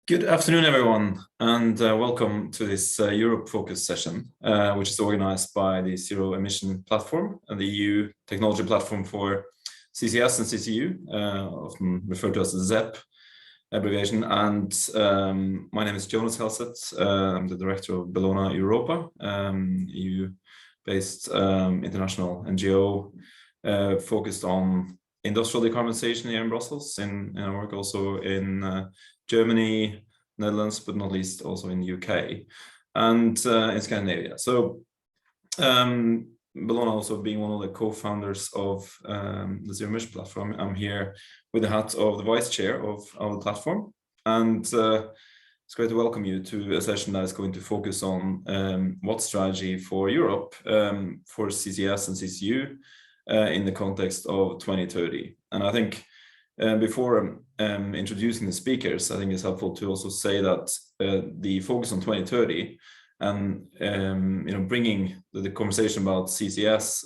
Good afternoon, everyone, and welcome to this Europe Focus session, which is organized by the Zero Emission Platform and the EU technology platform for CCS and CCU, often referred to as the ZEP abbreviation. And my name is Jonas Helseth. I'm the director of Bellona Europa, EU-based international NGO focused on industrial decarbonization here in Brussels, in our work also in Germany, Netherlands, but not least also in the UK and in Scandinavia. So Bellona also being one of the co-founders of the Zero Emission Platform, I'm here with the hat of the vice chair of our platform. And it's great to welcome you to a session that is going to focus on what strategy for Europe for CCS and CCU in the context of 2030. And I think before introducing the speakers, I think it's helpful to also say that the focus on 2030 and bringing the conversation about CCS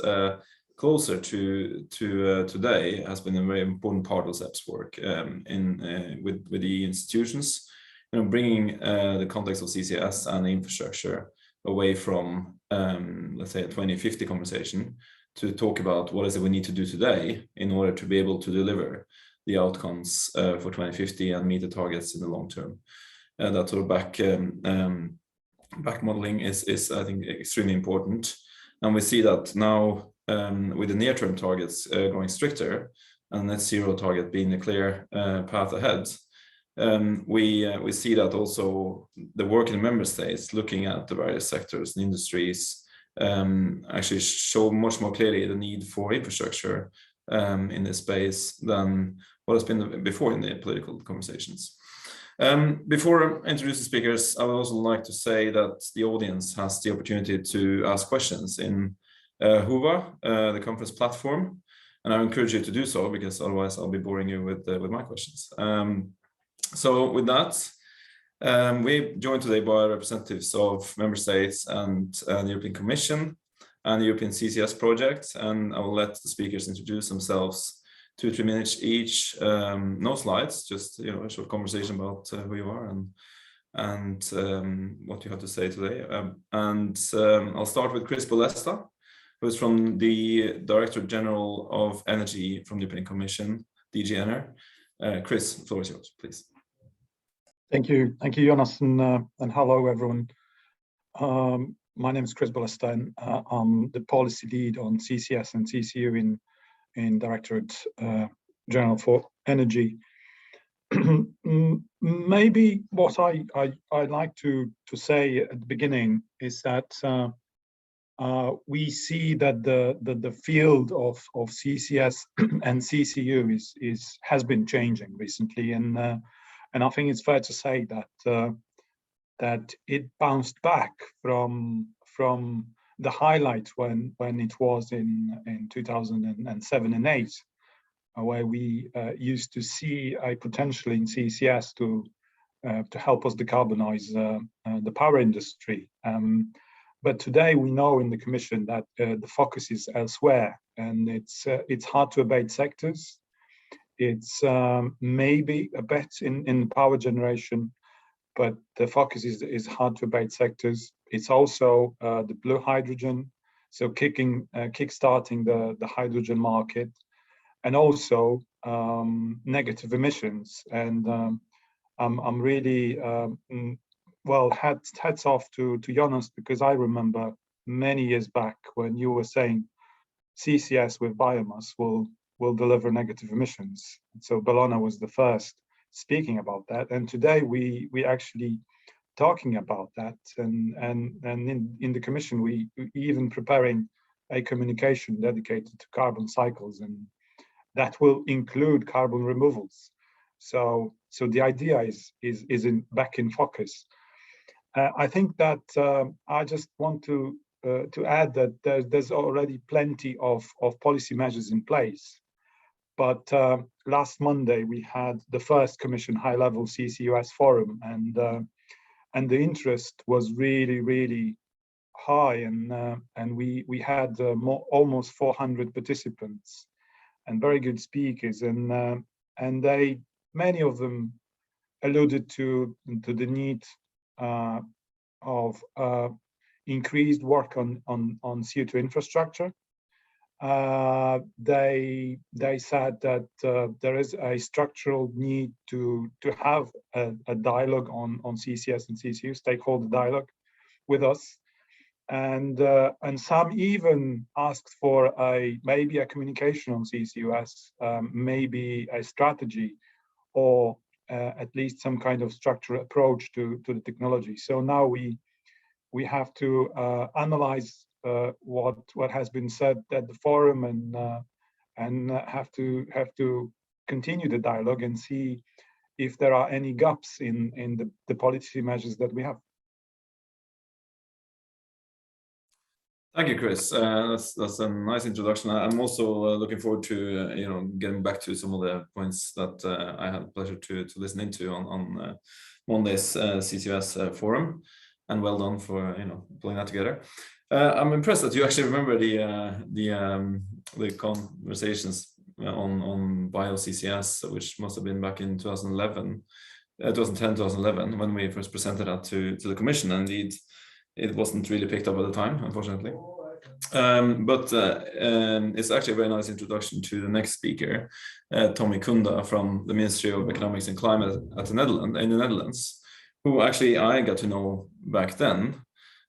closer to today has been a very important part of ZEP's work with the institutions. Bringing the context of CCS and the infrastructure away from let's say a 2050 conversation to talk about what is it we need to do today in order to be able to deliver the outcomes for 2050 and meet the targets in the long term. That sort of back modeling is I think extremely important, and we see that now with the near-term targets going stricter and net zero target being a clear path ahead. We see that also the work in the member states looking at the various sectors and industries actually show much more clearly the need for infrastructure in this space than what has been before in the political conversations. Before I introduce the speakers, I would also like to say that the audience has the opportunity to ask questions in Huva, the conference platform, and I encourage you to do so because otherwise I'll be boring you with my questions. So with that, we're joined today by representatives of member states and the European Commission and the European CCS project, and I will let the speakers introduce themselves 2-3 minutes each. No slides, just a short conversation about who you are and what you have to say today. I'll start with Chris Bolesta, who is from the Director General of Energy from the European Commission, DG ENER. Chris, the floor is yours, please. Thank you, Jonas, and hello, everyone. My name is Chris Bolesta, and I'm the policy lead on CCS and CCU in Directorate General for Energy. Maybe what I'd like to say at the beginning is that we see that the field of CCS and CCU has been changing recently, and I think it's fair to say that it bounced back from the highlights when it was in 2007 and 8, where we used to see a potential in CCS to help us decarbonize the power industry. But today we know in the Commission that the focus is elsewhere, and it's hard to abate sectors. It's maybe a bet in power generation, but the focus is hard to abate sectors. It's also the blue hydrogen, so kickstarting the hydrogen market, and also negative emissions. And I'm really hats off to Jonas, because I remember many years back when you were saying CCS with biomass will deliver negative emissions. So Bellona was the first speaking about that, and today we actually talking about that, and in the Commission we even preparing a communication dedicated to carbon cycles, and that will include carbon removals. So the idea is back in focus. I think that I just want to add that there's already plenty of policy measures in place. But last Monday we had the first Commission high-level CCUS forum, and the interest was really high, and we had almost 400 participants and very good speakers, and many of them alluded to the need of increased work on CO2 infrastructure. They said that there is a structural need to have a dialogue on CCS and CCU, stakeholder dialogue with us, and some even asked for maybe a communication on CCUS, maybe a strategy, or at least some kind of structural approach to the technology. So now we have to analyze what has been said at the forum, and have to continue the dialogue and see if there are any gaps in the policy measures that we have. Thank you, Chris. That's a nice introduction. I'm also looking forward to getting back to some of the points that I had the pleasure to listen into on Monday's CCUS forum, and well done for pulling that together. I'm impressed that you actually remember the conversations on bio CCS, which must have been back in 2010, 2011, when we first presented that to the Commission. And indeed, it wasn't really picked up at the time, unfortunately. But it's actually a very nice introduction to the next speaker, Tom Mikunda from the Ministry of Economics and Climate in the Netherlands, who actually I got to know back then.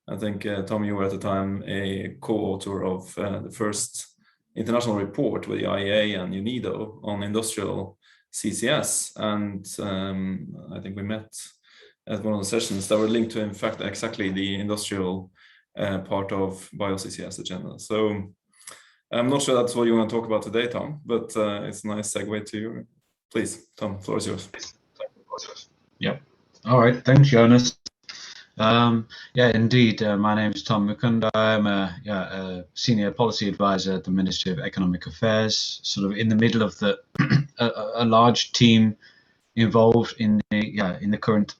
I think, Tom, you were at the time a co-author of the first international report with the IEA and UNIDO on industrial CCS. And I think we met at one of the sessions that were linked to, in fact, exactly the industrial part of bio-CCS agenda. So I'm not sure that's what you want to talk about today, Tom, but it's a nice segue to you. Please, Tom, the floor is yours. Yep. All right. Thanks, Jonas. Yeah, indeed. My name is Tom Mikunda. I'm a senior policy advisor at the Ministry of Economic Affairs, sort of in the middle of a large team involved in the current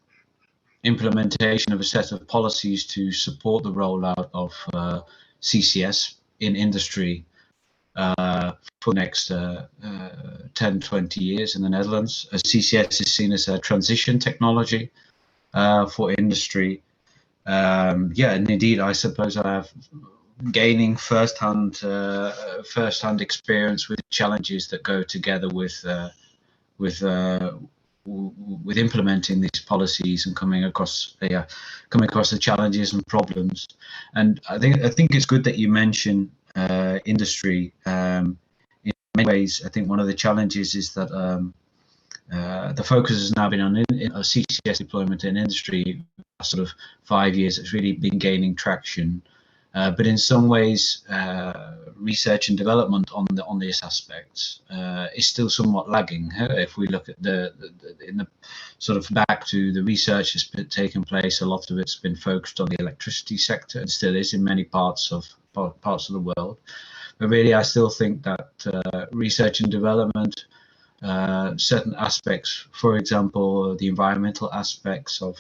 implementation of a set of policies to support the rollout of CCS in industry for the next 10, 20 years in the Netherlands. CCS is seen as a transition technology for industry. Yeah, and indeed, I suppose I have gaining first-hand experience with challenges that go together with implementing these policies and coming across the challenges and problems. And I think it's good that you mention industry. In many ways, I think one of the challenges is that the focus has now been on CCS deployment in industry. Sort of 5 years, it's really been gaining traction. But in some ways, research and development on this aspect is still somewhat lagging. If we look at in the sort of back to the research that's been taken place, a lot of it's been focused on the electricity sector, and still is in many parts of the world. But really, I still think that research and development, certain aspects, for example, the environmental aspects of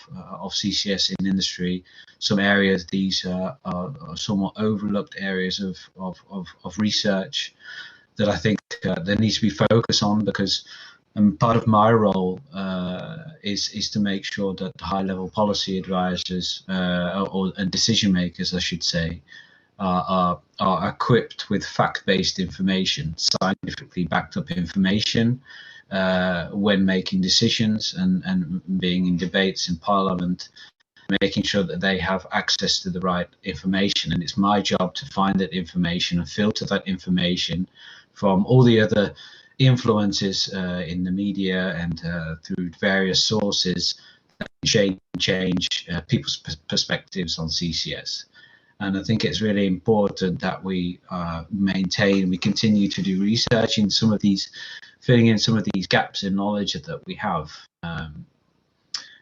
CCS in industry, some areas these are somewhat overlooked areas of research that I think there needs to be focus on, because part of my role is to make sure that high-level policy advisors and decision makers, I should say, are equipped with fact-based information, scientifically backed up information when making decisions and being in debates in Parliament, making sure that they have access to the right information. And it's my job to find that information and filter that information from all the other influences in the media and through various sources that change people's perspectives on CCS. And I think it's really important that we we continue to do research in some of these, filling in some of these gaps in knowledge that we have.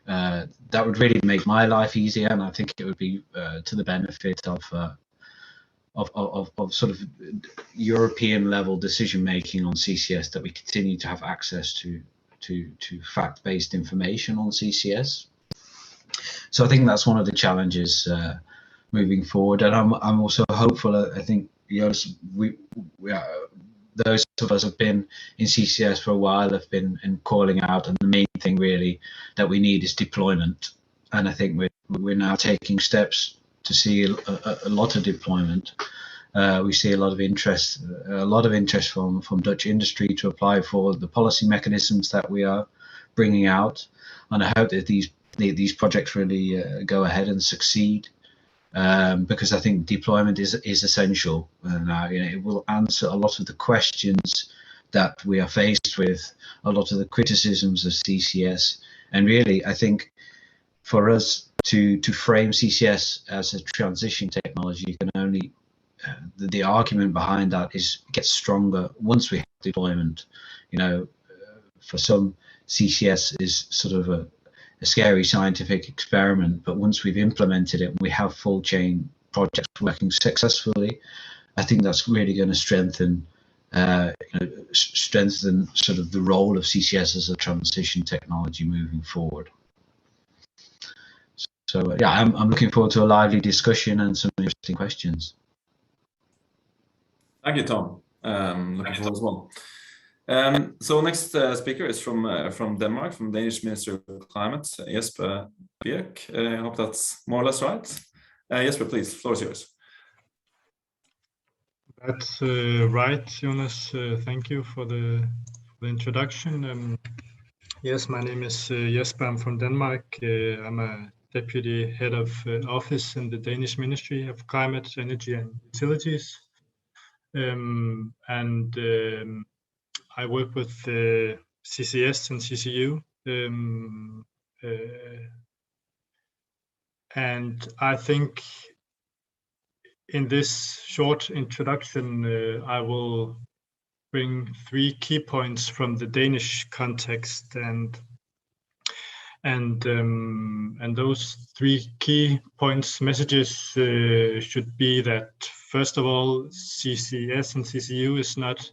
That would really make my life easier, and I think it would be to the benefit of sort of European level decision making on CCS, that we continue to have access to fact-based information on CCS. So I think that's one of the challenges moving forward, and I'm also hopeful. I think those of us have been in CCS for a while have been calling out, and the main thing really that we need is deployment. And I think we're now taking steps to see a lot of deployment. We see a lot of interest from Dutch industry to apply for the policy mechanisms that we are bringing out, and I hope that these projects really go ahead and succeed, because I think deployment is essential. Now, it will answer a lot of the questions that we are faced with, a lot of the criticisms of CCS, and really, I think for us to frame CCS as a transition technology can only the argument behind that is gets stronger once we have deployment. For some, CCS is sort of a scary scientific experiment, but once we've implemented it and we have full chain projects working successfully, I think that's really going to strengthen sort of the role of CCS as a transition technology moving forward. So yeah, I'm looking forward to a lively discussion and some interesting questions. Thank you, Tom. Looking forward as well. So next speaker is from Denmark, from Danish Ministry of Climate, Jesper Birch. I hope that's more or less right. Jesper, please, the floor is yours. That's right, Jonas. Thank you for the introduction. Yes, my name is Jesper. I'm from Denmark. I'm a deputy head of office in the Danish Ministry of Climate, Energy and Utilities. I work with CCS and CCU, and I think in this short introduction I will bring 3 key points from the Danish context, and those 3 key points messages should be that, first of all, CCS and CCU is not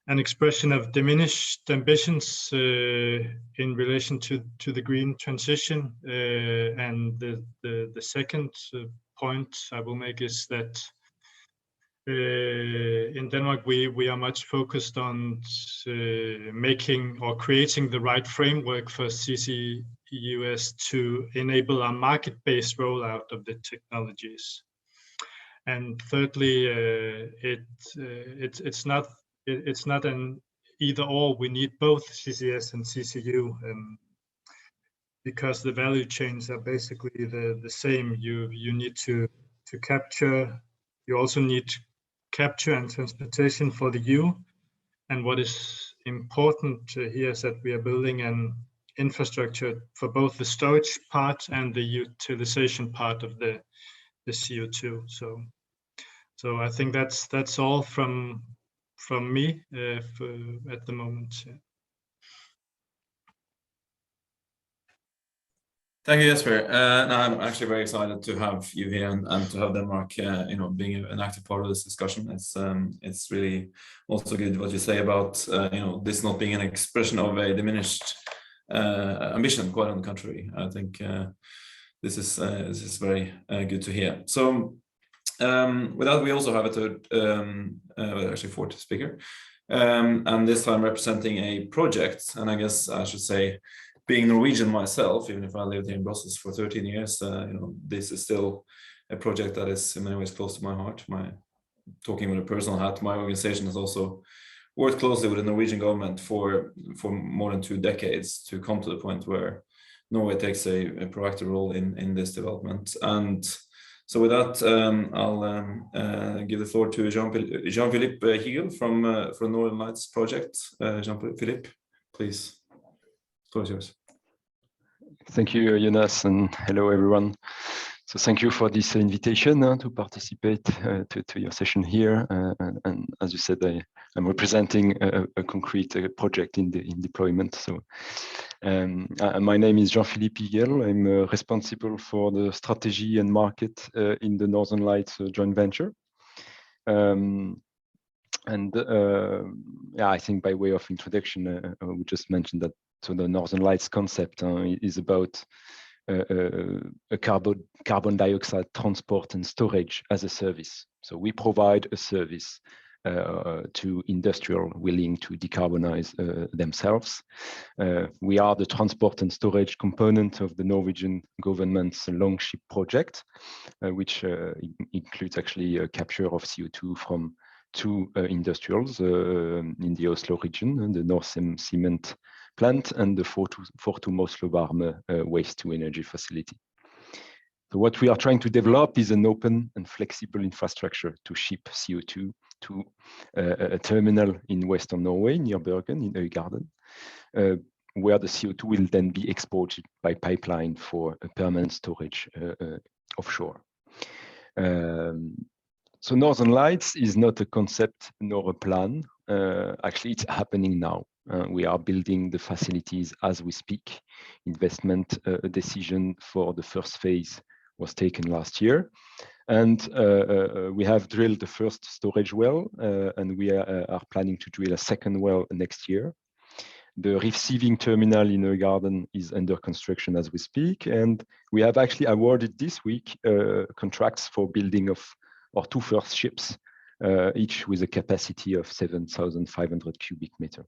an expression of diminished ambitions in relation to the green transition. And the second point I will make is that in Denmark we are much focused on making or creating the right framework for CCUS to enable a market-based rollout of the technologies. And thirdly, it's not an either or. We need both CCS and CCU, because the value chains are basically the same. You need to capture. You also need capture and transportation for the U. And what is important here is that we are building an infrastructure for both the storage part and the utilization part of the CO2. So I think that's all from me at the moment. Yeah. Thank you, Jesper. I'm actually very excited to have you here and to have Denmark, being an active part of this discussion. It's really also good what you say about this not being an expression of a diminished ambition. Quite on the contrary, I think this is very good to hear. So with that, we also have a third, actually fourth speaker, and this time representing a project. And I guess I should say, being Norwegian myself, even if I lived here in Brussels for 13 years, this is still a project that is in many ways close to my heart. Talking with a personal hat, my organization has also worked closely with the Norwegian government for more than 2 decades to come to the point where Norway takes a proactive role in this development. And so with that, I'll give the floor to Jean-Philippe Hiegel from Northern Lights Project. Jean-Philippe, please. Yours. Thank you, Jonas, and hello, everyone. So thank you for this invitation to participate to your session here. And as you said, I'm representing a concrete project in deployment. So my name is Jean-Philippe Hiegel. I'm responsible for the strategy and market in the Northern Lights joint venture. I think by way of introduction, we just mentioned that. So the Northern Lights concept is about a carbon dioxide transport and storage as a service. So we provide a service to industrial willing to decarbonize themselves. We are the transport and storage component of the Norwegian government's Longship project, which includes actually a capture of CO2 from two industrials in the Oslo region, the Norcem cement plant and the Fortum Oslo Varme waste to energy facility. So what we are trying to develop is an open and flexible infrastructure to ship CO2 to a terminal in Western Norway near Bergen in Øygarden, where the CO2 will then be exported by pipeline for a permanent storage offshore. So Northern Lights is not a concept nor a plan. Actually, it's happening now. We are building the facilities as we speak. Investment decision for the first phase was taken last year. And we have drilled the first storage well, and we are planning to drill a second well next year. The receiving terminal in Øygarden is under construction as we speak, and we have actually awarded this week contracts for building of our two first ships, each with a capacity of 7,500 cubic meter.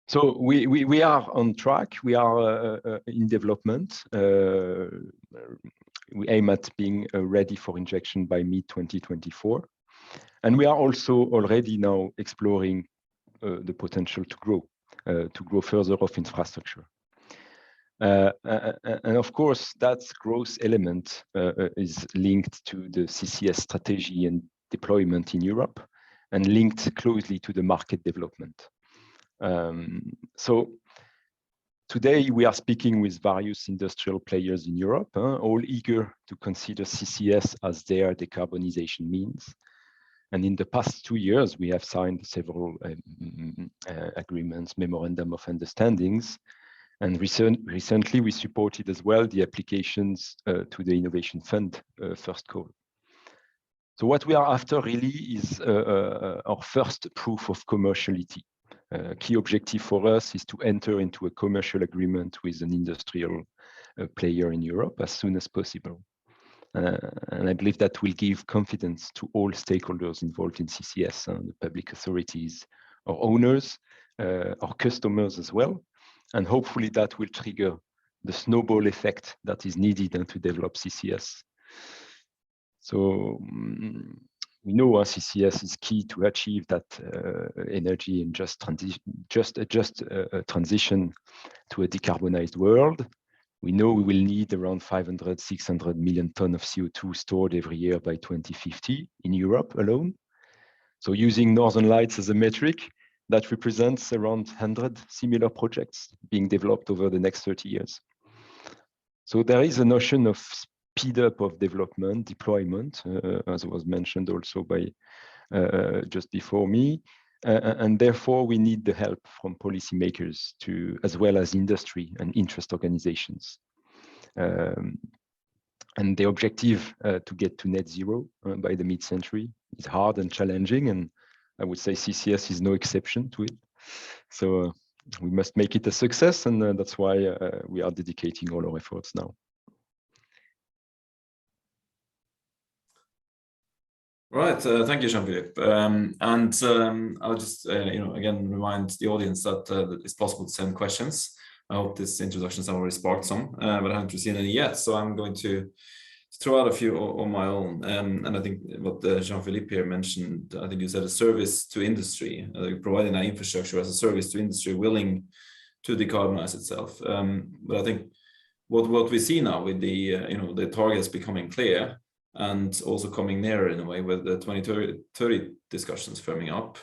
So we are on track. We are in development. We aim at being ready for injection by mid-2024. And we are also already now exploring the potential to grow further of infrastructure. And of course, that growth element is linked to the CCS strategy and deployment in Europe and linked closely to the market development. So today we are speaking with various industrial players in Europe, all eager to consider CCS as their decarbonization means. And in the past 2 years, we have signed several agreements, memorandum of understandings. And recently we supported as well the applications to the Innovation Fund first call. So what we are after really is our first proof of commerciality. Key objective for us is to enter into a commercial agreement with an industrial player in Europe as soon as possible. And I believe that will give confidence to all stakeholders involved in CCS, the public authorities, our owners, our customers as well. And hopefully that will trigger the snowball effect that is needed to develop CCS. So we know CCS is key to achieve that energy and just transition to a decarbonized world. We know we will need around 500-600 million tons of CO2 stored every year by 2050 in Europe alone. So using Northern Lights as a metric, that represents around 100 similar projects being developed over the next 30 years. So there is a notion of speed up of development, deployment, as was mentioned also by just before me. And therefore, we need the help from policymakers as well as industry and interest organizations. And the objective to get to net zero by the mid-century is hard and challenging, and I would say CCS is no exception to it. So we must make it a success, and that's why we are dedicating all our efforts now. Right, thank you, Jean-Philippe. I'll just, again, remind the audience that it's possible to send questions. I hope this introduction has already sparked some, but I haven't received any yet. So I'm going to throw out a few on my own. And I think what Jean-Philippe here mentioned, I think you said a service to industry, providing that infrastructure as a service to industry willing to decarbonize itself. But I think what we see now with the targets becoming clear, and also coming nearer in a way with the 2030 discussions firming up,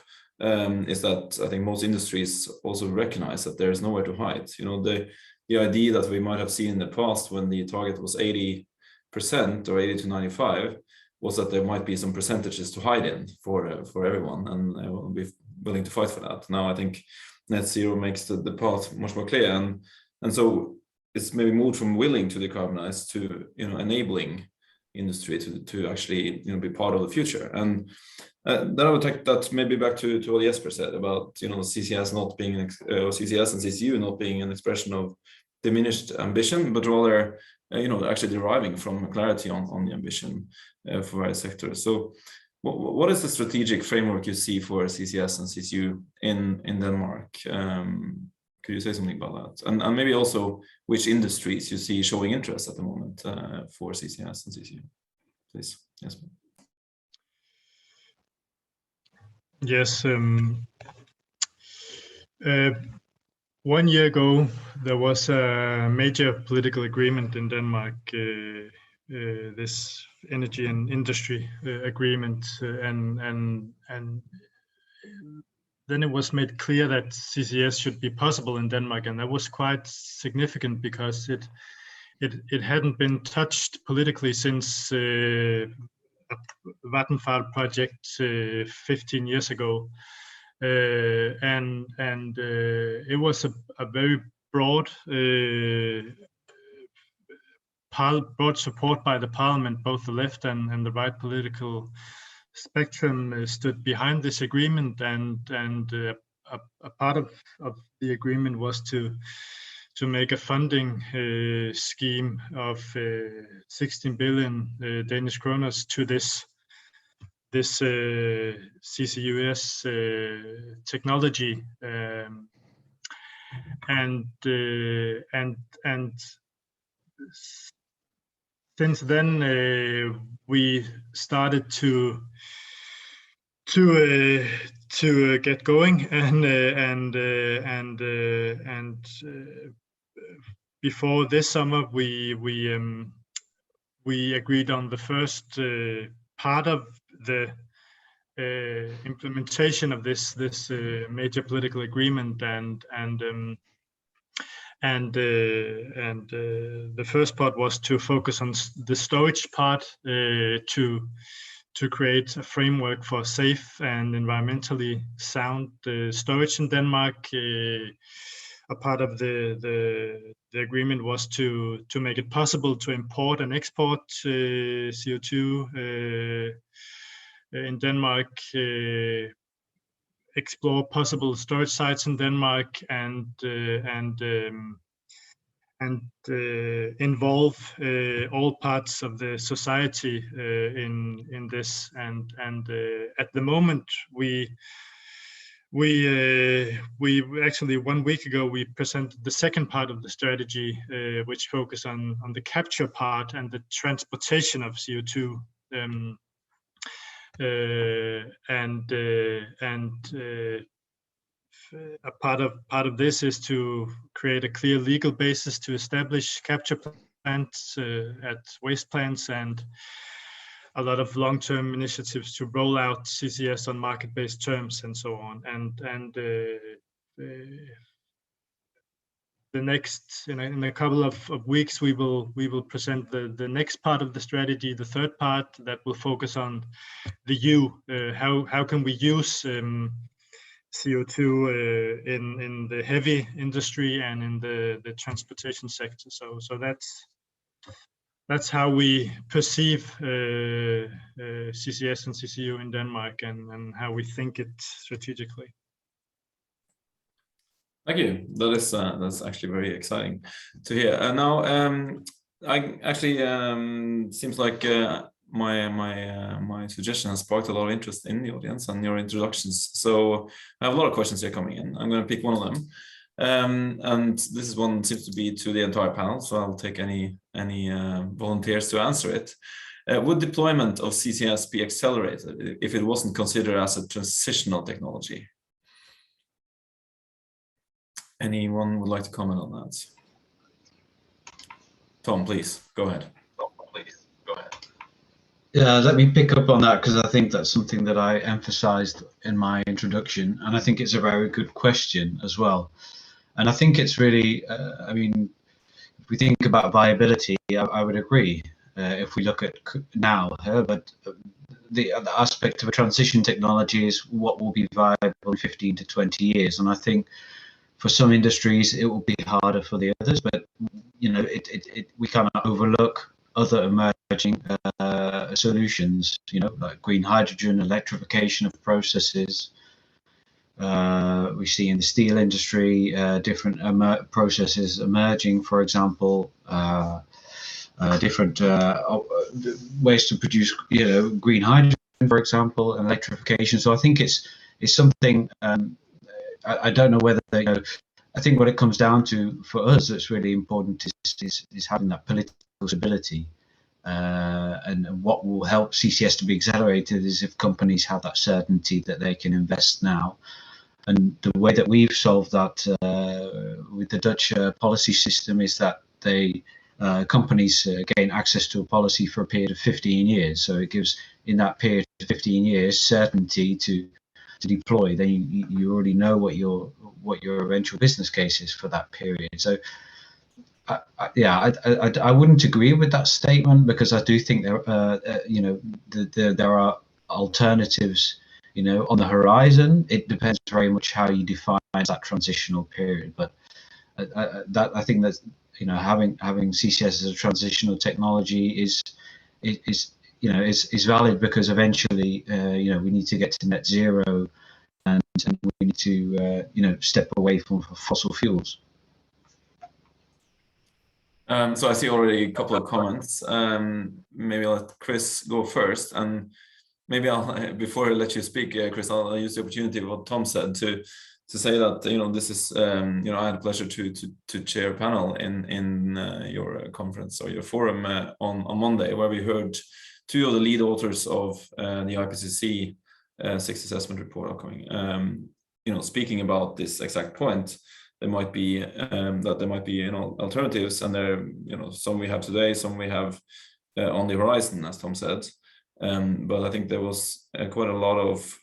is that I think most industries also recognize that there is nowhere to hide. The idea that we might have seen in the past when the target was 80% or 80 to 95 was that there might be some percentages to hide in for everyone, and I will be willing to fight for that. Now I think net zero makes the path much more clear, and so it's maybe moved from willing to decarbonize to enabling industry to actually be part of the future. And then I would take that maybe back to what Jesper said about CCS not being or CCS and CCU not being an expression of diminished ambition, but rather actually deriving from clarity on the ambition for various sectors. So what is the strategic framework you see for CCS and CCU in Denmark? Could you say something about that? And maybe also which industries you see showing interest at the moment for CCS and CCU, please. Yes. Yes. 1 year ago, there was a major political agreement in Denmark, this energy and industry agreement, and then it was made clear that CCS should be possible in Denmark, and that was quite significant because it hadn't been touched politically since Vattenfall project 15 years ago. And it was a very broad broad support by the parliament. Both the left and the right political spectrum stood behind this agreement, and a part of the agreement was to make a funding scheme of 16 billion Danish kroner to this CCUS technology, and since then we started to get going, and before this summer we agreed on the first part of the implementation of this major political agreement, and the first part was to focus on the storage part, to create a framework for safe and environmentally sound storage in Denmark. A part of the agreement was to make it possible to import and export CO2 in Denmark, explore possible storage sites in Denmark, and involve all parts of the society in this. And at the moment, we actually 1 week ago we presented the second part of the strategy, which focus on the capture part and the transportation of CO2. A part of this is to create a clear legal basis to establish capture plants at waste plants, and a lot of long-term initiatives to roll out CCS on market-based terms and so on. And the next, in a couple of weeks, we will present the next part of the strategy, the third part, that will focus on the how can we use CO2 in the heavy industry and in the transportation sector. So that's how we perceive CCS and CCU in Denmark, and how we think it strategically. Thank you. That's actually very exciting to hear. And now, I actually seems like my suggestion has sparked a lot of interest in the audience and your introductions. So I have a lot of questions here coming in. I'm going to pick one of them, and this is one seems to be to the entire panel. So I'll take any volunteers to answer it. Would deployment of CCS be accelerated if it wasn't considered as a transitional technology? Anyone would like to comment on that? Tom, please go ahead. Yeah, let me pick up on that, because I think that's something that I emphasized in my introduction, and I think it's a very good question as well. And I think it's really, I mean, if we think about viability, I would agree if we look at now, but the aspect of a transition technology is what will be viable in 15 to 20 years. And I think for some industries, it will be harder for the others, but we cannot overlook other emerging solutions, like green hydrogen, electrification of processes. We see in the steel industry different processes emerging, for example, different ways to produce green hydrogen for example, and electrification. So I think it's something. I don't know whether I think what it comes down to for us that's really important is having that political stability. And what will help CCS to be accelerated is if companies have that certainty that they can invest now. And the way that we've solved that with the Dutch policy system is that companies gain access to a policy for a period of 15 years. So it gives, in that period of 15 years, certainty to deploy. Then you already know what your eventual business case is for that period. So I wouldn't agree with that statement, because I do think there are alternatives on the horizon. It depends very much how you define that transitional period, but I think that having CCS as a transitional technology is valid, because eventually we need to get to net zero, and we need to step away from fossil fuels. So I see already a couple of comments. Maybe I'll let Chris go first, and maybe before I let you speak, Chris, I'll use the opportunity of what Tom said to say that this is I had the pleasure to chair a panel in your conference or your forum on Monday, where we heard two of the lead authors of the IPCC sixth assessment report upcoming. Speaking about this exact point. There might be alternatives, and there some we have today, some we have on the horizon, as Tom said. But I think there was quite a lot of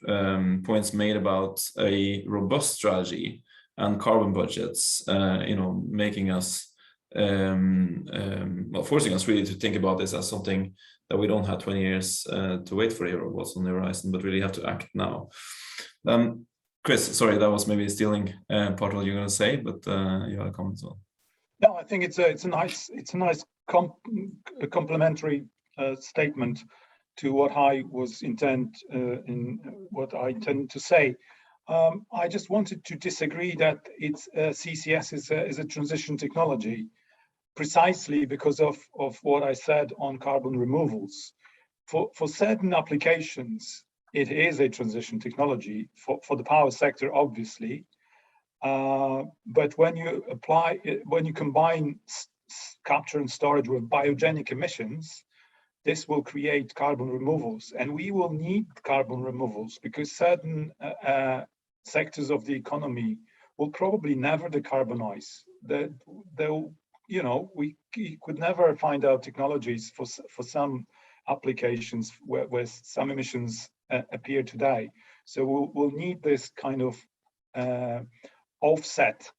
points made about a robust strategy and carbon budgets, making us forcing us really to think about this as something that we don't have 20 years to wait for what's on the horizon, but really have to act now. Chris, sorry, that was maybe stealing part of what you're going to say, but you had a comment as well. No, I think it's a nice complementary statement to what I was intend to say. I just wanted to disagree that CCS is a transition technology, precisely because of what I said on carbon removals. For certain applications, it is a transition technology for the power sector, obviously. But when you combine capture and storage with biogenic emissions, this will create carbon removals, and we will need carbon removals because certain sectors of the economy will probably never decarbonize. We could never find out technologies for some applications where some emissions appear today. So we'll need this kind of offset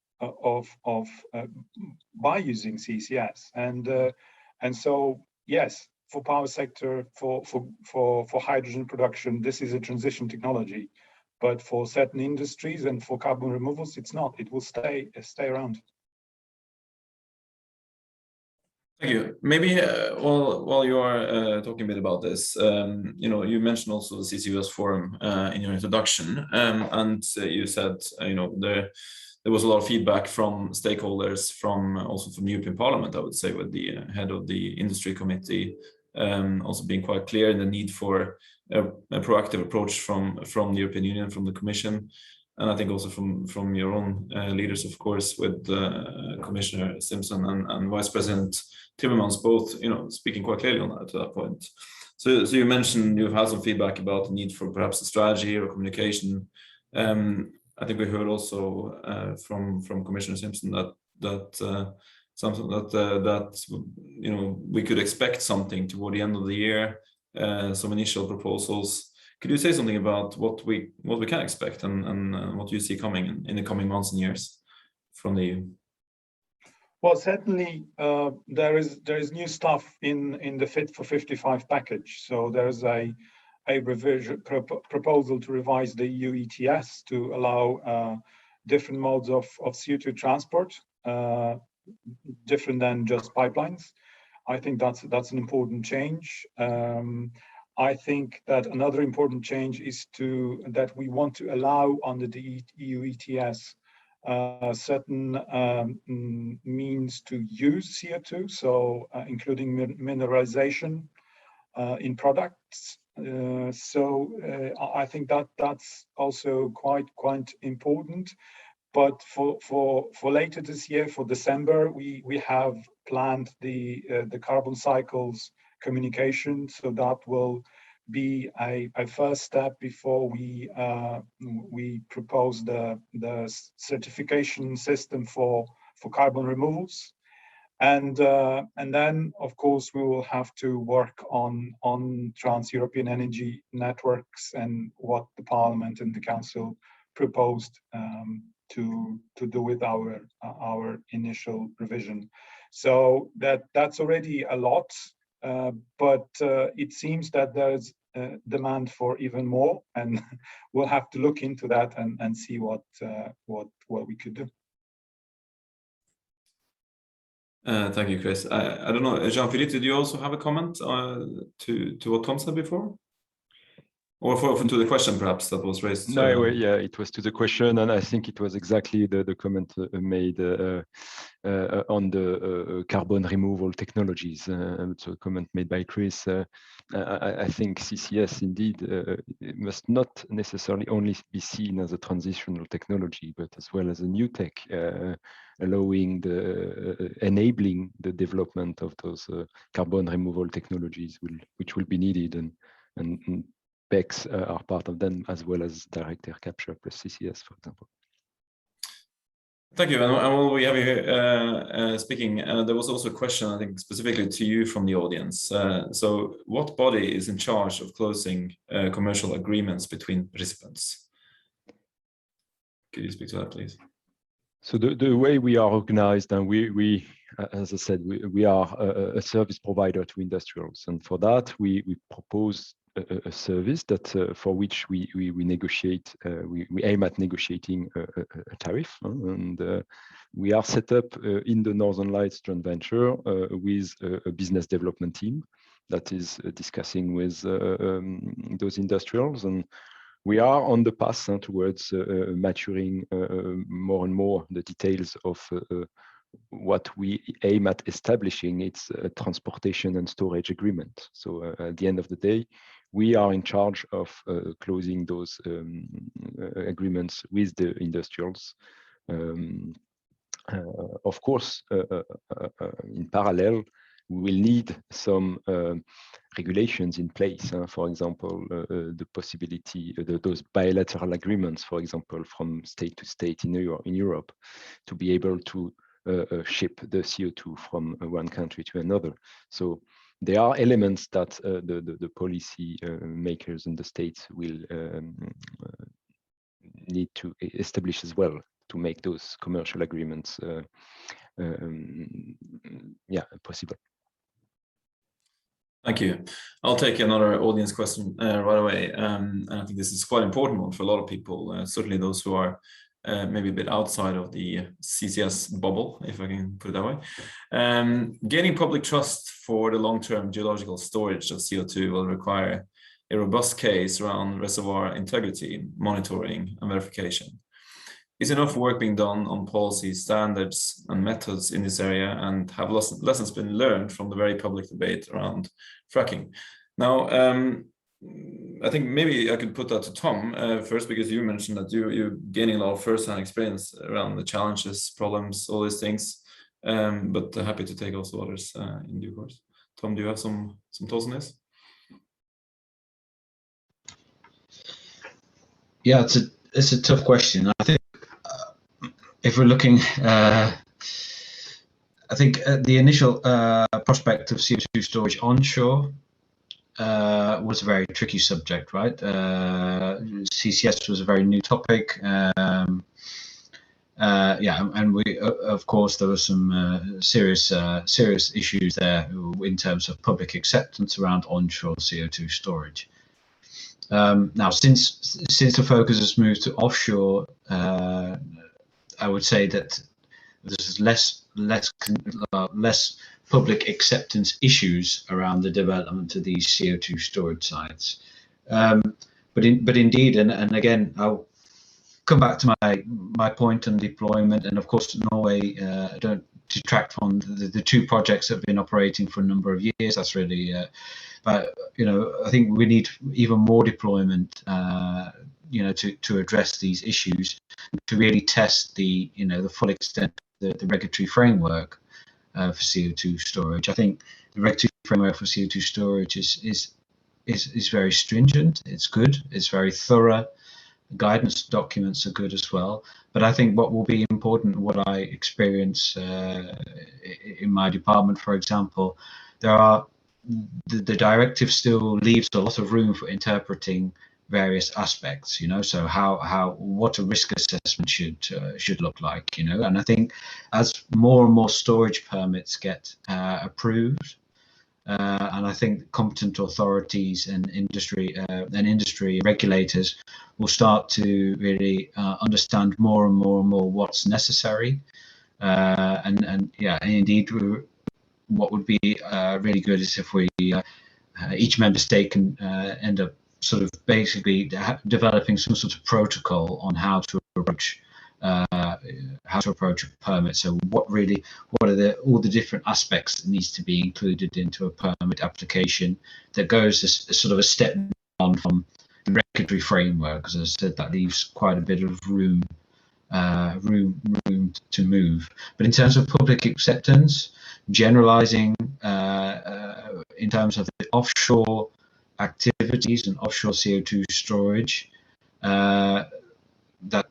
by using CCS, and so yes, for power sector, for hydrogen production, this is a transition technology, but for certain industries and for carbon removals, it's not. It will stay around. Thank you. Maybe while you are talking a bit about this, you mentioned also the CCUS forum in your introduction, and you said there was a lot of feedback from stakeholders, also from the European Parliament, I would say, with the head of the industry committee also being quite clear in the need for a proactive approach from the European Union, from the Commission. And I think also from your own leaders, of course, with Commissioner Simpson and Vice President Timmermans, both speaking quite clearly on that to that point. So you mentioned you've had some feedback about the need for perhaps a strategy or communication. I think we heard also from Commissioner Simpson that something that we could expect something toward the end of the year, some initial proposals. Could you say something about what we can expect and what you see coming in the coming months and years from the EU? Well, certainly there is new stuff in the Fit for 55 package. So there's a revision proposal to revise the EU ETS to allow different modes of CO2 transport, different than just pipelines. I think that's an important change. I think that another important change is that we want to allow under the EU ETS certain means to use CO2, so including mineralization in products. I think that's also quite important. But for later this year, for December, we have planned the carbon cycles communication. So that will be a first step before we propose the certification system for carbon removals. And then, of course, we will have to work on trans-European energy networks and what the Parliament and the Council proposed to do with our initial revision. So that's already a lot, but it seems that there's demand for even more, and we'll have to look into that and see what we could do. Thank you, Chris. I don't know, Jean-Philippe, did you also have a comment to what Tom said before? Or to the question perhaps that was raised? No, yeah, it was to the question, and I think it was exactly the comment made on the carbon removal technologies. So a comment made by Chris. I think CCS indeed must not necessarily only be seen as a transitional technology, but as well as a new tech, allowing enabling the development of those carbon removal technologies, which will be needed, and BECCS are part of them, as well as direct air capture plus CCS, for example. Thank you. And while we have you here speaking, there was also a question, I think, specifically to you from the audience. So what body is in charge of closing commercial agreements between participants? Could you speak to that, please? So the way we are organized, and we as I said, we are a service provider to industrials. And for that, we propose a service that for which we negotiate, we aim at negotiating a tariff, and we are set up in the Northern Lights joint venture with a business development team that is discussing with those industrials, and we are on the path towards maturing more and more the details of what we aim at establishing. It's a transportation and storage agreement. So at the end of the day, we are in charge of closing those agreements with the industrials. Of course, in parallel, we will need some regulations in place. For example, the possibility, those bilateral agreements, for example, from state to state in Europe, to be able to ship the CO2 from one country to another. So there are elements that the policy makers in the states will need to establish as well to make those commercial agreements possible. Thank you. I'll take another audience question right away. And I think this is quite an important one for a lot of people, certainly those who are maybe a bit outside of the CCS bubble, if I can put it that way. Gaining public trust for the long-term geological storage of CO2 will require a robust case around reservoir integrity, monitoring, and verification. Is enough work being done on policy standards and methods in this area, and have lessons been learned from the very public debate around fracking? Now, I think maybe I could put that to Tom first, because you mentioned that you're gaining a lot of first-hand experience around the challenges, problems, all these things, but happy to take also others in due course. Tom, do you have some thoughts on this? Yeah, it's a tough question. I think if we're looking, I think the initial prospect of CO2 storage onshore was a very tricky subject, right? CCS was a very new topic. And we, of course, there were some serious issues there in terms of public acceptance around onshore CO2 storage. Now, since the focus has moved to offshore, I would say that there's less public acceptance issues around the development of these CO2 storage sites. But indeed, and again, I'll come back to my point on deployment, and of course, Norway don't detract from the two projects that have been operating for a number of years. That's really But I think we need even more deployment, to address these issues, to really test the full extent of the regulatory framework for CO2 storage. I think the regulatory framework for CO2 storage is very stringent. It's good. It's very thorough. Guidance documents are good as well. But I think what will be important, what I experience in my department, for example, the directive still leaves a lot of room for interpreting various aspects, so what a risk assessment should look like, and I think as more and more storage permits get approved, and I think competent authorities and industry regulators will start to really understand more and more what's necessary, and indeed, what would be really good is if we each member state can end up sort of basically developing some sort of protocol on how to approach a permit. So what are all the different aspects that needs to be included into a permit application that goes as sort of a step on from the regulatory framework, because as I said, that leaves quite a bit of room to move. But in terms of public acceptance, generalizing in terms of the offshore activities and offshore CO2 storage, that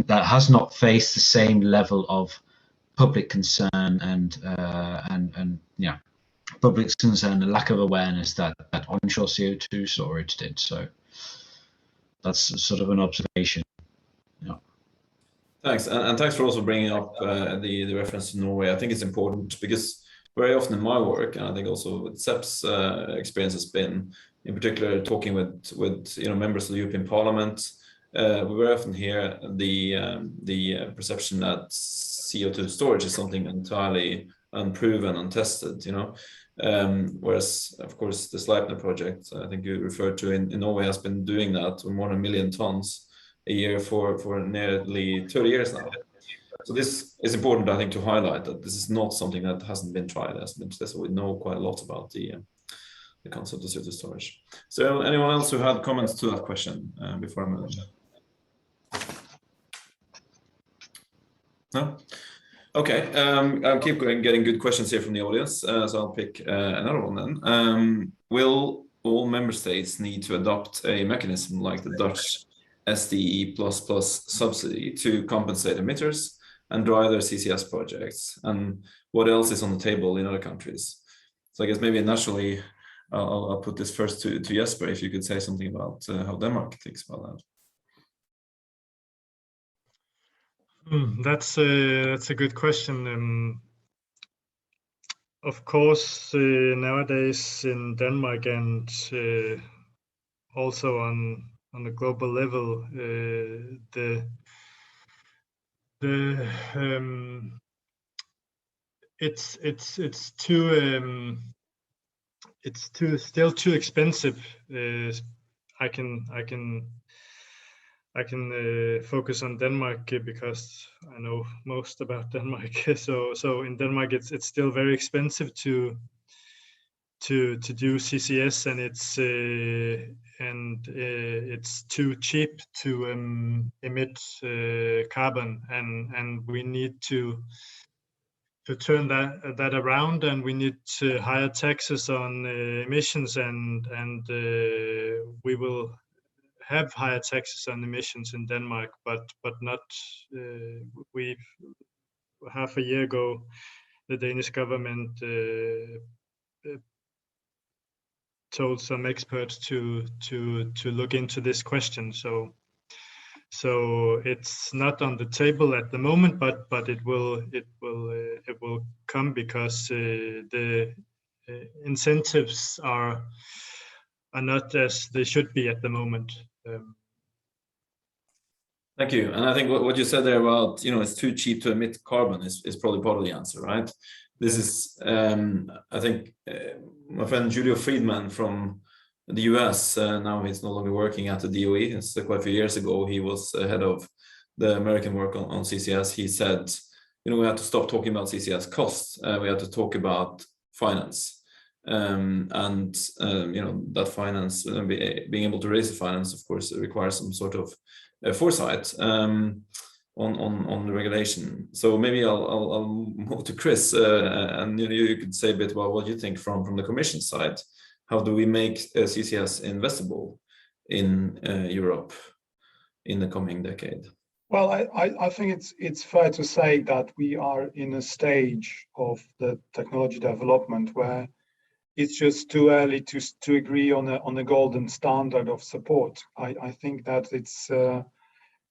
has not faced the same level of public concern and public concern and lack of awareness that onshore CO2 storage did. So that's sort of an observation. Thanks, and thanks for also bringing up the reference to Norway. I think it's important because very often in my work, and I think also with SEP's experience has been, in particular, talking with members of the European Parliament, we very often hear the perception that CO2 storage is something entirely unproven, untested. Whereas, of course, the Sleipner project, I think you referred to in Norway, has been doing that with more than 1 million tons a year for nearly 30 years now. So this is important, I think, to highlight that this is not something that hasn't been tried, hasn't been tested. We know quite a lot about the concept of CO2 storage. So anyone else who had comments to that question before I move on? No? Okay, I'll keep going, getting good questions here from the audience, so I'll pick another one then. Will all member states need to adopt a mechanism like the Dutch SDE++ subsidy to compensate emitters and drive their CCS projects? And what else is on the table in other countries? So I guess maybe naturally, I'll put this first to Jesper, if you could say something about how Denmark thinks about that. That's a good question. Of course, nowadays in Denmark and also on a global level, it's still too expensive. I can focus on Denmark because I know most about Denmark. So in Denmark, it's still very expensive to do CCS, and it's too cheap to emit carbon, and we need to turn that around, and we need to higher taxes on emissions, and we will have higher taxes on emissions in Denmark, but not. We half a year ago, the Danish government told some experts to look into this question. So it's not on the table at the moment, but it will come, because the incentives are not as they should be at the moment. Thank you. And I think what you said there about, it's too cheap to emit carbon is probably part of the answer, right? This is, I think, my friend Julio Friedman from the US, now he's no longer working at the DOE. It's quite a few years ago, he was head of the American work on CCS. He said, we have to stop talking about CCS costs. We have to talk about finance. and that finance, being able to raise the finance, of course, requires some sort of foresight on the regulation. So maybe I'll move to Chris, and you could say a bit about what you think from the Commission side. How do we make CCS investable in Europe in the coming decade? Well, I think it's fair to say that we are in a stage of the technology development where it's just too early to agree on a golden standard of support. I think that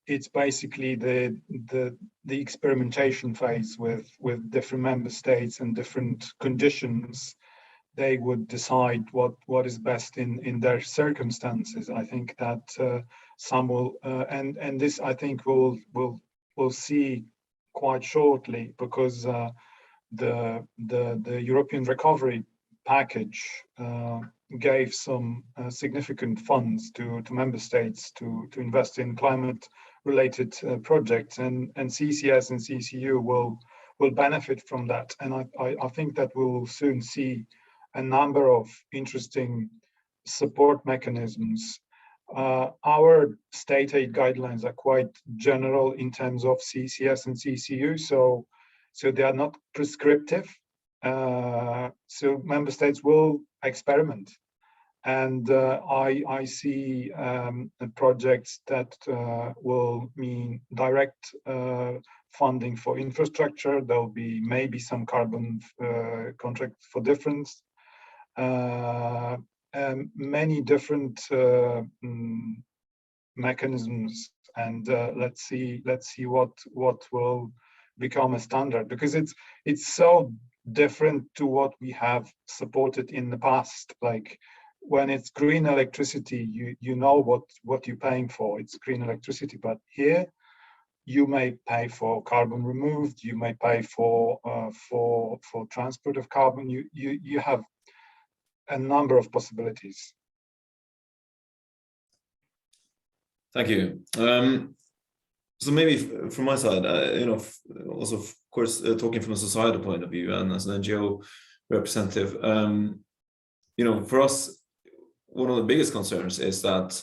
it's basically the experimentation phase with different member states and different conditions. They would decide what is best in their circumstances. I think that some will, and this I think we'll see quite shortly, because the European recovery package gave some significant funds to member states to invest in climate-related projects, and CCS and CCU will benefit from that. And I think that we'll soon see a number of interesting support mechanisms. Our state aid guidelines are quite general in terms of CCS and CCU, so they are not prescriptive. So member states will experiment, and I see projects that will mean direct funding for infrastructure. There'll be maybe some carbon contract for difference, and many different mechanisms, and let's see what will become a standard, because it's so different to what we have supported in the past. Like when it's green electricity, you know what you're paying for. It's green electricity, but here you may pay for carbon removed. You may pay for transport of carbon. You have a number of possibilities. Thank you. So maybe from my side, also of course talking from a societal point of view and as an NGO representative, for us, one of the biggest concerns is that,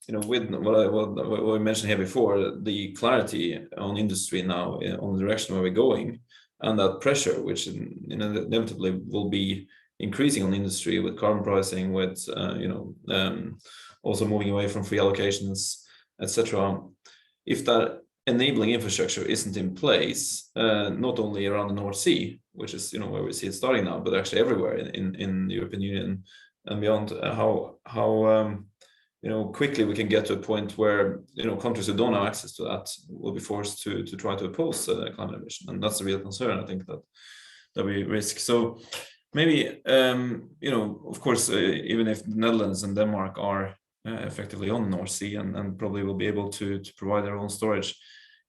with what I mentioned here before, the clarity on industry now on the direction where we're going, and that pressure, which inevitably will be increasing on industry with carbon pricing, with also moving away from free allocations, etc. If that enabling infrastructure isn't in place, not only around the North Sea, which is where we see it starting now, but actually everywhere in the European Union and beyond, how quickly we can get to a point where countries who don't have access to that will be forced to try to oppose climate emission, and that's a real concern. I think that we risk. So maybe of course, even if the Netherlands and Denmark are effectively on the North Sea and probably will be able to provide their own storage,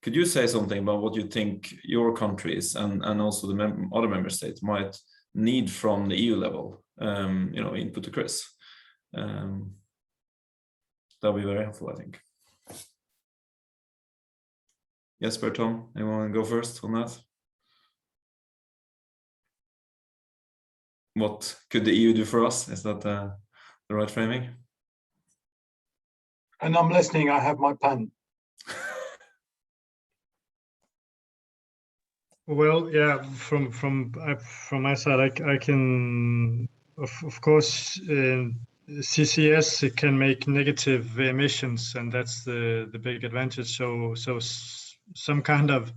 could you say something about what you think your countries and also the other member states might need from the EU level, input to Chris? That'll be very helpful, I think. Jesper, Tom, anyone go first on that? What could the EU do for us? Is that the right framing? And I'm listening. I have my pen. Well, yeah, from my side, I can, of course, CCS, it can make negative emissions, and that's the big advantage. So some kind of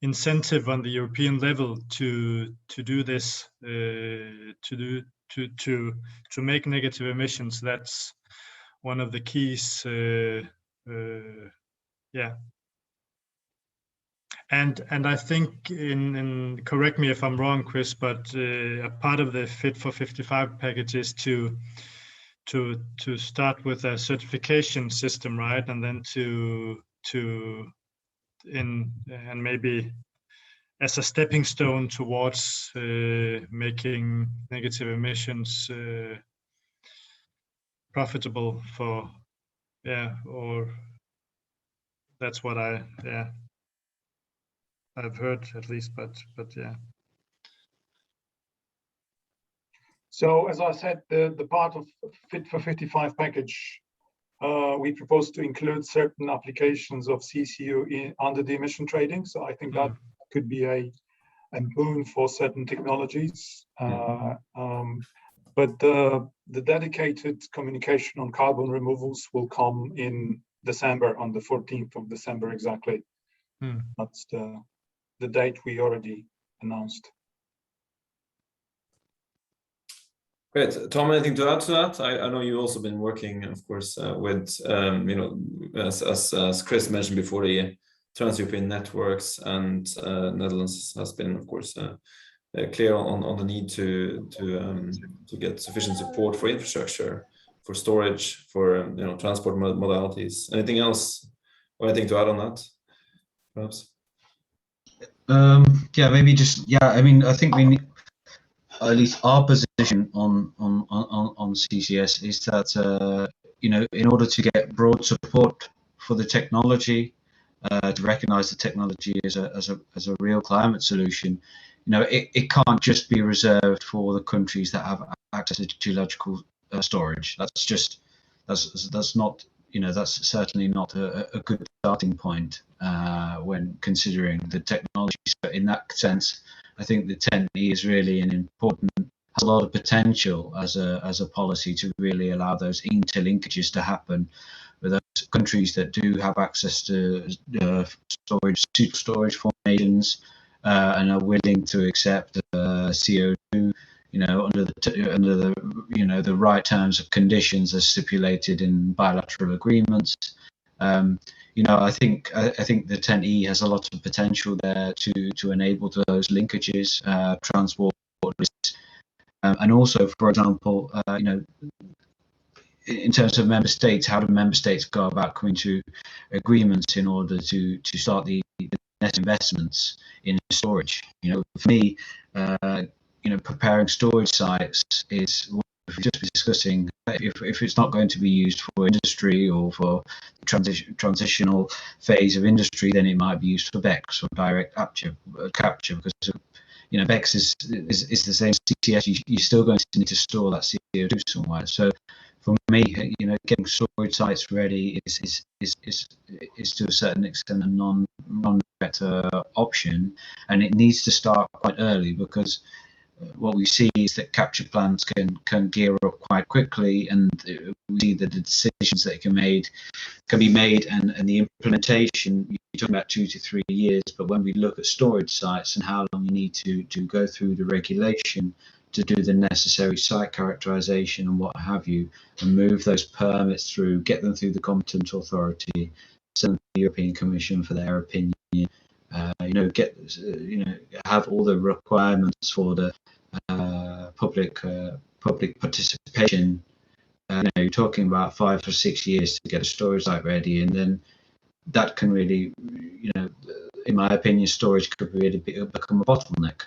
incentive on the European level to do this, to make negative emissions. That's one of the keys. Yeah. And I think correct me if I'm wrong, Chris, but a part of the Fit for 55 package is to start with a certification system, right? And then and maybe as a stepping stone towards making negative emissions profitable for, or that's what I've heard at least, but yeah. So as I said, the part of Fit for 55 package, we propose to include certain applications of CCU under the emission trading. So I think that could be a boon for certain technologies. But the dedicated communication on carbon removals will come in December, on the 14th of December exactly. That's the date we already announced. Great. Tom, anything to add to that? I know you've also been working, of course, with, you know, as Chris mentioned before, the Trans-European networks, and Netherlands has been, of course, clear on the need to get sufficient support for infrastructure, for storage, for you know, transport modalities. Anything else, or anything to add on that, perhaps? Yeah, maybe just, yeah, I mean, I think we need, at least our position on CCS is that you know, in order to get broad support for the technology, to recognise the technology as a real climate solution, you know, it can't just be reserved for the countries that have access to geological storage. That's not, you know, that's certainly not a good starting point when considering the technology. So in that sense, I think the 10E is really an important, has a lot of potential as a policy to really allow those interlinkages to happen with those countries that do have access to storage formations and are willing to accept CO2, you know, under the you know, the right terms of conditions as stipulated in bilateral agreements. You know, I think the 10E has a lot of potential there to enable those linkages, transport, and also, for example, you know, in terms of member states, how do member states go about coming to agreements in order to start the net investments in storage? You know, for me, you know, preparing storage sites is, if we're just discussing, if it's not going to be used for industry or for transitional phase of industry, then it might be used for BECCS or direct capture, because you know, BECCS is the same as CCS. You're still going to need to store that CO2 somewhere. So for me, you know, getting storage sites ready is to a certain extent a non-better option, and it needs to start quite early, because what we see is that capture plants can gear up quite quickly, and we see that the decisions that can be made, and the implementation, you're talking about 2 to 3 years. But when we look at storage sites and how long you need to go through the regulation to do the necessary site characterization and what have you, and move those permits through, get them through the competent authority, send them to the European Commission for their opinion, you know, have all the requirements for the public participation. You know, you're talking about 5 or 6 years to get a storage site ready, and then that can really, you know, in my opinion, storage could really become a bottleneck.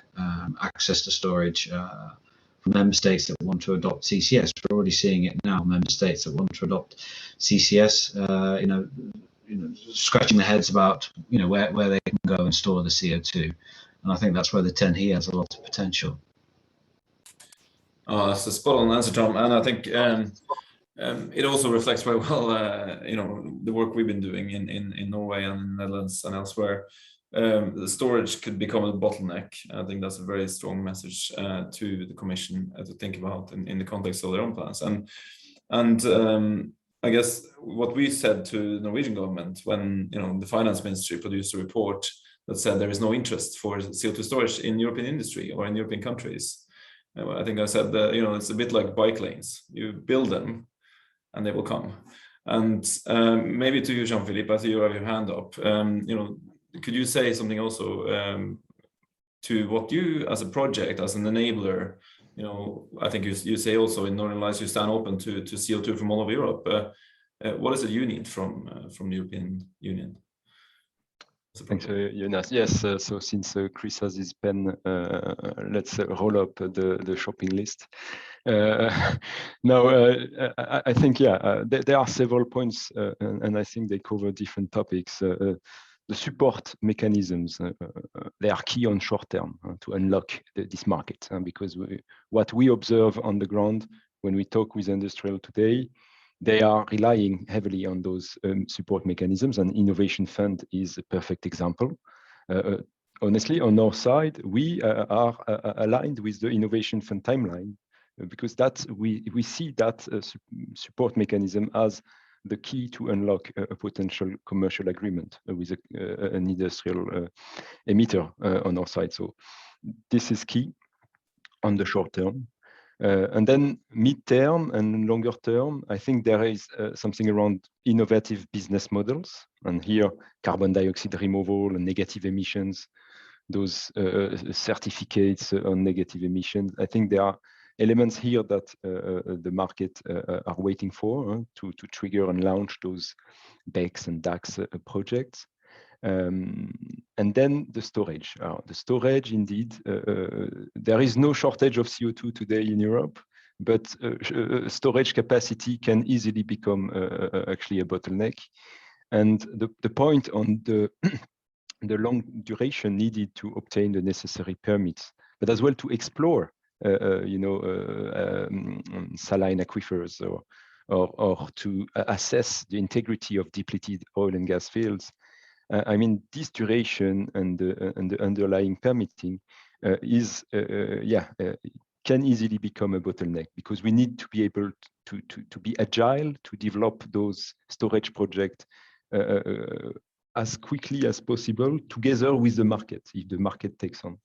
Access to storage for member states that want to adopt CCS. We're already seeing it now. Member states that want to adopt CCS, you know, scratching their heads about, you know, where they can go and store the CO2. And I think that's where the 10E has a lot of potential. Oh, that's a spot on answer, Tom. And I think it also reflects very well, you know, the work we've been doing in Norway and in the Netherlands and elsewhere. The storage could become a bottleneck. I think that's a very strong message to the Commission to think about in the context of their own plans. And I guess what we said to the Norwegian government when, you know, the finance ministry produced a report that said there is no interest for CO2 storage in European industry or in European countries. I think I said that, you know, it's a bit like bike lanes. You build them and they will come. And maybe to you, Jean-Philippe, I see you have your hand up. You know, could you say something also to what you, as a project, as an enabler, you know, I think you say also in Northern Lights you stand open to CO2 from all over Europe. What is it you need from the European Union? Thanks, Jonas. Yes, so since Chris has his pen, let's roll up the shopping list. Now, I think, yeah, there are several points, and I think they cover different topics. The the support mechanisms, they are key on short term to unlock this market, because what we observe on the ground when we talk with industrial today, they are relying heavily on those support mechanisms, and Innovation Fund is a perfect example. Honestly, on our side, we are aligned with the Innovation Fund timeline, because that we see that support mechanism as the key to unlock a potential commercial agreement with an industrial emitter on our side. So this is key on the short term. And then mid-term and longer term, I think there is something around innovative business models. And here, carbon dioxide removal and negative emissions, those certificates on negative emissions. I think there are elements here that the market are waiting for to trigger and launch those BECCS and DACS projects. And then the storage. The storage, indeed, there is no shortage of CO2 today in Europe, but storage capacity can easily become actually a bottleneck. And the point on the the long duration needed to obtain the necessary permits, but as well to explore, saline aquifers or to assess the integrity of depleted oil and gas fields. I mean, this duration and the underlying permitting can easily become a bottleneck, because we need to be able to be agile, to develop those storage projects as quickly as possible together with the market, if the market takes on.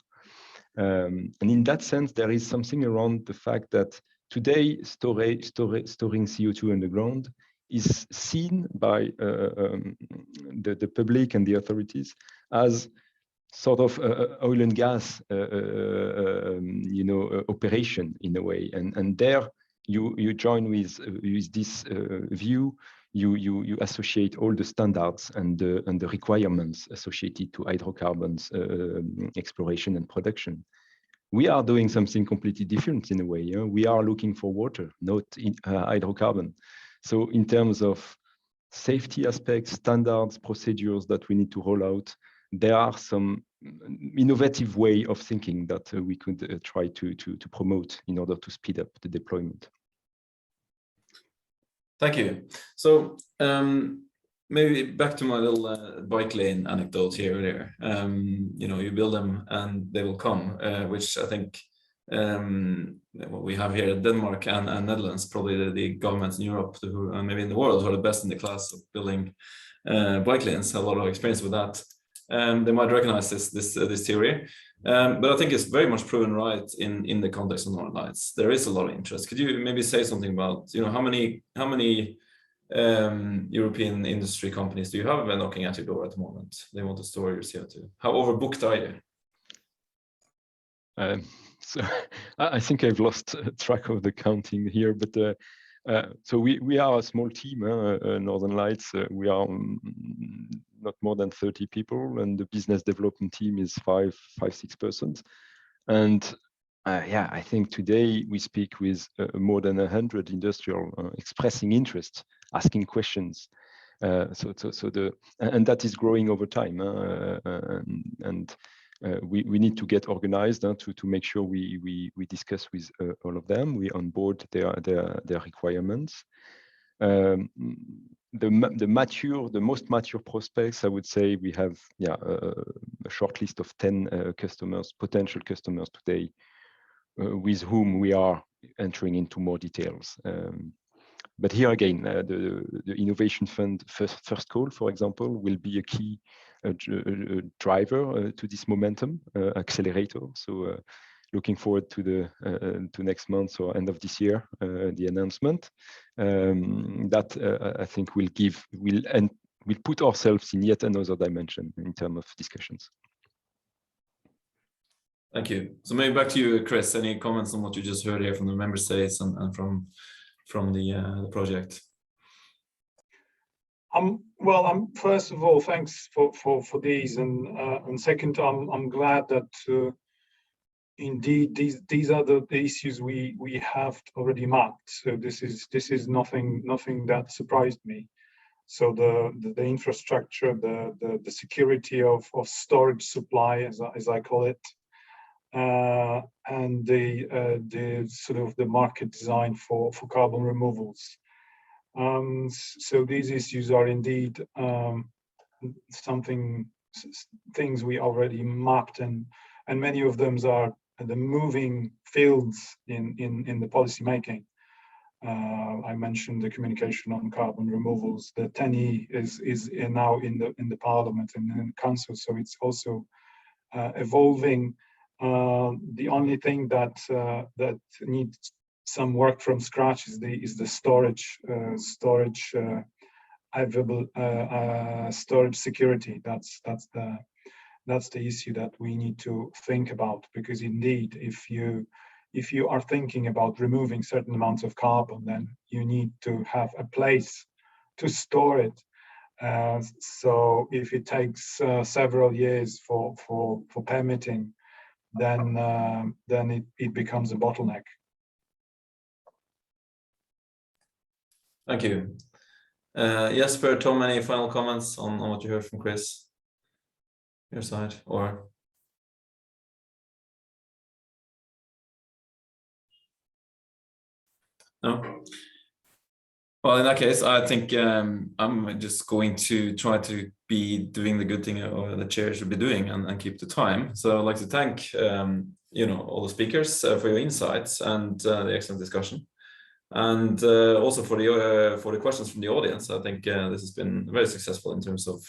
And in that sense, there is something around the fact that today storing CO2 underground is seen by the public and the authorities as sort of oil and gas operation in a way, and there you join with this view. You associate all the standards and the requirements associated to hydrocarbons exploration and production. We are doing something completely different in a way. We are looking for water, not in hydrocarbon. So in terms of safety aspects, standards, procedures that we need to roll out, there are some innovative way of thinking that we could try to promote in order to speed up the deployment. Thank you. So maybe back to my little bike lane anecdote here or there. You build them and they will come, which I think what we have here in Denmark and Netherlands, probably the governments in Europe, who maybe in the world, who are the best in the class of building bike lanes, have a lot of experience with that. They might recognize this theory. But I think it's very much proven right in the context of Northern Lights. There is a lot of interest. Could you maybe say something about how many European industry companies do you have knocking at your door at the moment? They want to store your CO2. How overbooked are you? So I think I've lost track of the counting here, but so we are a small team, Northern Lights. We are not more than 30 people, and the business development team is 5-6 persons. And I think today we speak with more than 100 industrial expressing interest, asking questions. So and that is growing over time, we need to get organized to make sure we discuss with all of them. We onboard their requirements. The most mature prospects, I would say, we have a short list of 10 customers, potential customers today, with whom we are entering into more details. But here again, the Innovation Fund first call, for example, will be a key driver to this momentum, accelerator. So looking forward to next month or end of this year, the announcement that I think will put ourselves in yet another dimension in terms of discussions. Thank you. So maybe back to you, Chris. Any comments on what you just heard here from the member states and from the project? Well, first of all, thanks for these, and second, I'm glad that indeed these are the issues we have already mapped. So this is nothing that surprised me. So the infrastructure, the security of storage supply, as I call it, and the sort of the market design for carbon removals. So these issues are indeed things we already mapped, and many of them are the moving fields in the policy making. I mentioned the communication on carbon removals. The 10E is now in the Parliament and in the Council, so it's also evolving. The only thing that needs some work from scratch is the storage available storage security. That's the issue that we need to think about, because indeed, if you are thinking about removing certain amounts of carbon, then you need to have a place to store it. So if it takes several years for permitting, then it becomes a bottleneck. Thank you. Jesper, Tom, any final comments on what you heard from Chris? Your side, or? No? Well, in that case, I think I'm just going to try to be doing the good thing or the chair should be doing and keep the time. So I'd like to thank all the speakers for your insights and the excellent discussion, and also for the questions from the audience. I think this has been very successful in terms of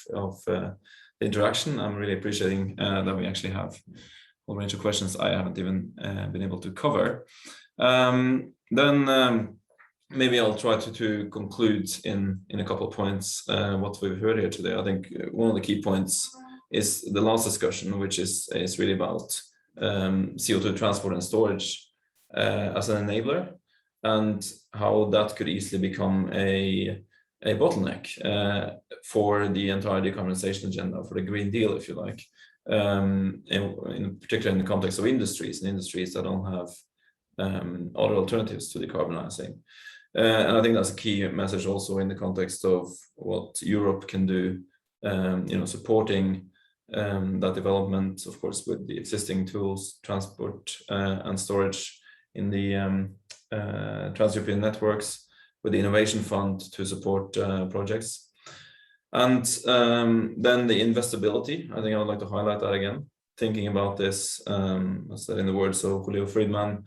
the interaction. I'm really appreciating that we actually have a whole range of questions I haven't even been able to cover. Maybe I'll try to conclude in a couple of points what we've heard here today. I think one of the key points is the last discussion, which is really about CO2 transport and storage as an enabler, and how that could easily become a bottleneck for the entire decarbonization agenda, for the Green Deal, if you like, in particular in the context of industries that don't have other alternatives to decarbonizing. And I think that's a key message also in the context of what Europe can do, supporting that development, of course, with the existing tools, transport and storage in the trans-European networks, with the Innovation Fund to support projects. And then the investability, I think I would like to highlight that again, thinking about this, I said in the words of Julio Friedman,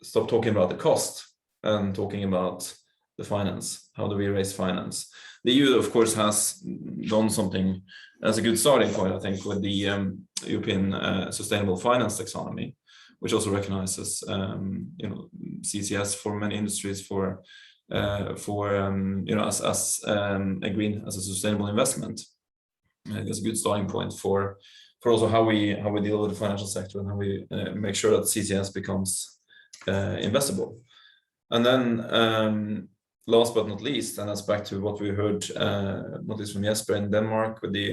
stop talking about the cost and talking about the finance. How do we raise finance? The EU, of course, has done something as a good starting point, I think, with the European Sustainable Finance Taxonomy, which also recognizes, CCS for many industries as a green, as a sustainable investment. It's a good starting point for also how we deal with the financial sector and how we make sure that CCS becomes investable. And then last but not least, and that's back to what we heard, not least from Jesper in Denmark, with the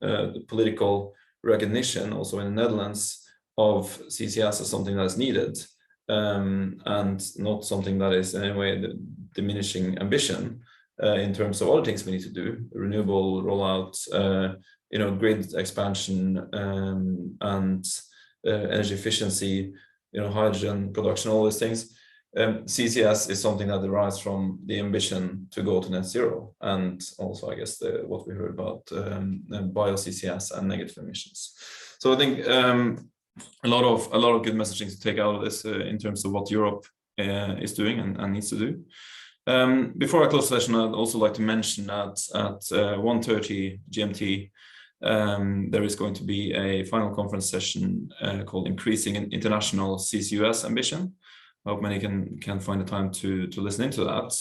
the political recognition also in the Netherlands of CCS as something that is needed, and not something that is in any way diminishing ambition in terms of other things we need to do, renewable rollout, grid expansion, and energy efficiency, hydrogen production, all these things. CCS is something that derives from the ambition to go to net zero, and also, I guess, what we heard about bio CCS and negative emissions. So I think a lot of good messaging to take out of this in terms of what Europe is doing and needs to do. Before I close the session, I'd also like to mention that at 1:30 GMT, there is going to be a final conference session called Increasing International CCUS Ambition. I hope many can find the time to listen into that,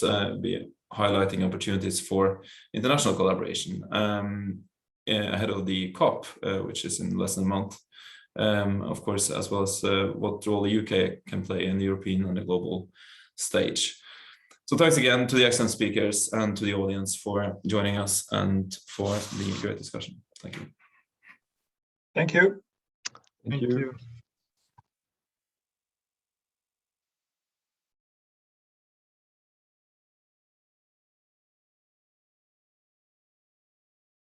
be highlighting opportunities for international collaboration ahead of the COP, which is in less than a month. Of course, as well as what role the UK can play in the European and the global stage. So thanks again to the excellent speakers and to the audience for joining us and for the great discussion. Thank you. Thank you. Thank you.